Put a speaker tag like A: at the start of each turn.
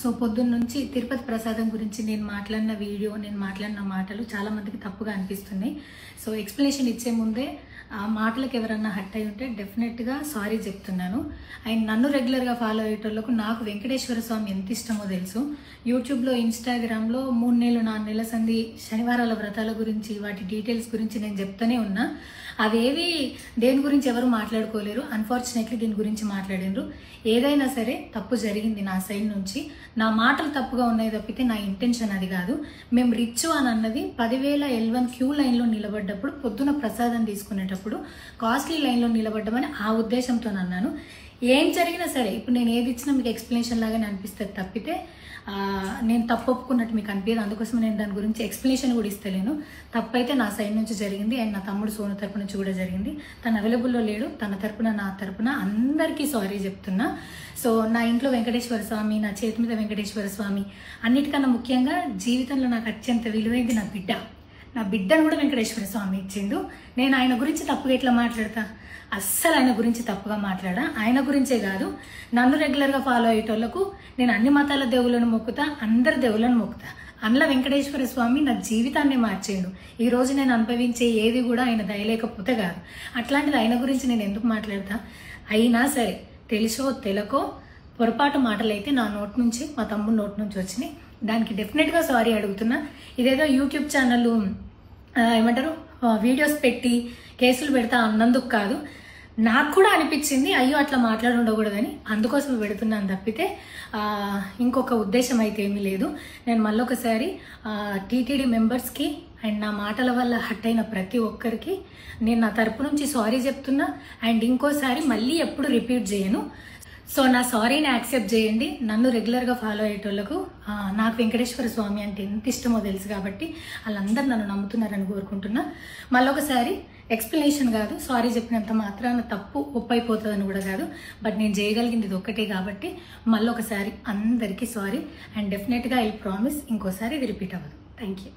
A: So పొద్దున్న నుంచి తిరుపతి ప్రసాదం గురించి నేను మాట్లాడిన వీడియో, నేను మాట్లాడిన మాటలు చాలా మందికి తప్పుగా అనిపిస్తున్నాయి. సో ఎక్స్ప్లెనేషన్ ఇచ్చే ముందే ఆ మాటలకు ఎవరన్నా హర్ట్ అయి ఉంటే డెఫినెట్గా సారీ చెప్తున్నాను. అండ్ నన్ను రెగ్యులర్గా ఫాలో అయ్యేటోళ్ళకు నాకు వెంకటేశ్వర స్వామి ఎంత ఇష్టమో తెలుసు. యూట్యూబ్లో, ఇన్స్టాగ్రామ్లో 3 నెలలు 4 నెలల సంది శనివారాల వ్రతాల గురించి, వాటి డీటెయిల్స్ గురించి నేను చెప్తూనే ఉన్నా. అవేవి దేని గురించి ఎవరు మాట్లాడుకోలేరు. అన్ఫార్చునేట్లీ దీని గురించి మాట్లాడినరు. ఏదైనా సరే తప్పు జరిగింది నా సైడ్ నుంచి. నా మాటలు తప్పుగా ఉన్నాయి తప్పితే నా ఇంటెన్షన్ అది కాదు. మేము రిచ్ అని అన్నది 10,000 L1 క్యూ లైన్లో నిలబడ్డప్పుడు, పొద్దున ప్రసాదం తీసుకునేటప్పుడు కాస్ట్లీ లైన్లో నిలబడ్డమని ఆ ఉద్దేశంతో అన్నాను. ఏం జరిగినా సరే ఇప్పుడు నేను ఏది ఇచ్చినా మీకు ఎక్స్ప్లెనేషన్ లాగానే అనిపిస్తుంది తప్పితే నేను తప్పు ఒప్పుకున్నట్టు మీకు అనిపించదు. అందుకోసం నేను దాని గురించి ఎక్స్ప్లెనేషన్ కూడా ఇస్తలేను. తప్పైతే నా సైడ్ నుంచి జరిగింది అండ్ నా తమ్ముడు సోను తరపు నుంచి కూడా జరిగింది. తను అవైలబుల్లో లేడు. తన తరపున, నా తరపున అందరికీ సారీ చెప్తున్నా. సో నా ఇంట్లో వెంకటేశ్వర స్వామి, నా చేతి మీద వెంకటేశ్వర స్వామి, అన్నిటికన్నా ముఖ్యంగా జీవితంలో నాకు అత్యంత విలువైంది నా బిడ్డ. నా బిడ్డను కూడా వెంకటేశ్వర స్వామి ఇచ్చిండు. నేను ఆయన గురించి తప్పుగా ఎట్లా మాట్లాడతా? అస్సలు ఆయన గురించి తప్పుగా మాట్లాడా. ఆయన గురించే కాదు, నన్ను రెగ్యులర్గా ఫాలో అయ్యేటోళ్లకు నేను అన్ని మతాల దేవులను మొక్కుతా, అందరి దేవులను మొక్కుతా. అందులో వెంకటేశ్వర స్వామి నా జీవితాన్ని మార్చేయండు. ఈ రోజు నేను అనుభవించే ఏది కూడా ఆయన దయలేకపోతే కాదు. అట్లాంటిది ఆయన గురించి నేను ఎందుకు మాట్లాడతా? అయినా సరే తెలుసో తెలకో పొరపాటు మాటలైతే నా నోట్ నుంచి, మా తమ్ముడు నోట్ నుంచి వచ్చినాయి. దానికి డెఫినెట్గా సారీ అడుగుతున్నా. ఇదేదో యూట్యూబ్ ఛానల్ ఏమంటారు వీడియోస్ పెట్టి కేసులు పెడతా అన్నందుకు కాదు, నాకు కూడా అనిపించింది అయ్యో అట్లా మాట్లాడి ఉండకూడదని, అందుకోసం పెడుతున్నాను తప్పితే ఇంకొక ఉద్దేశం అయితే ఏమీ లేదు. నేను మళ్ళొకసారి టీటీడీ మెంబర్స్కి అండ్ నా మాటల వల్ల హర్ట్ అయిన ప్రతి ఒక్కరికి నేను నా తరపు నుంచి సారీ చెప్తున్నా. అండ్ ఇంకోసారి మళ్ళీ ఎప్పుడు రిపీట్ చేయను. సో నా సారీని యాక్సెప్ట్ చేయండి. నన్ను రెగ్యులర్గా ఫాలో అయ్యేటోళ్లకు నాకు వెంకటేశ్వర స్వామి అంటే ఎంత ఇష్టమో తెలుసు కాబట్టి వాళ్ళందరూ నన్ను నమ్ముతున్నారని కోరుకుంటున్నా. మళ్ళొకసారి ఎక్స్ప్లెనేషన్ కాదు, సారీ చెప్పినంత మాత్రాన తప్పు ఒప్పైపోతుందని కూడా కాదు. బట్ నేను చేయగలిగింది ఇది ఒక్కటే కాబట్టి మళ్ళొకసారి అందరికీ సారీ. అండ్ డెఫినెట్గా ఐ ప్రామిస్ ఇంకోసారి ఇది రిపీట్ అవ్వదు. Thank you.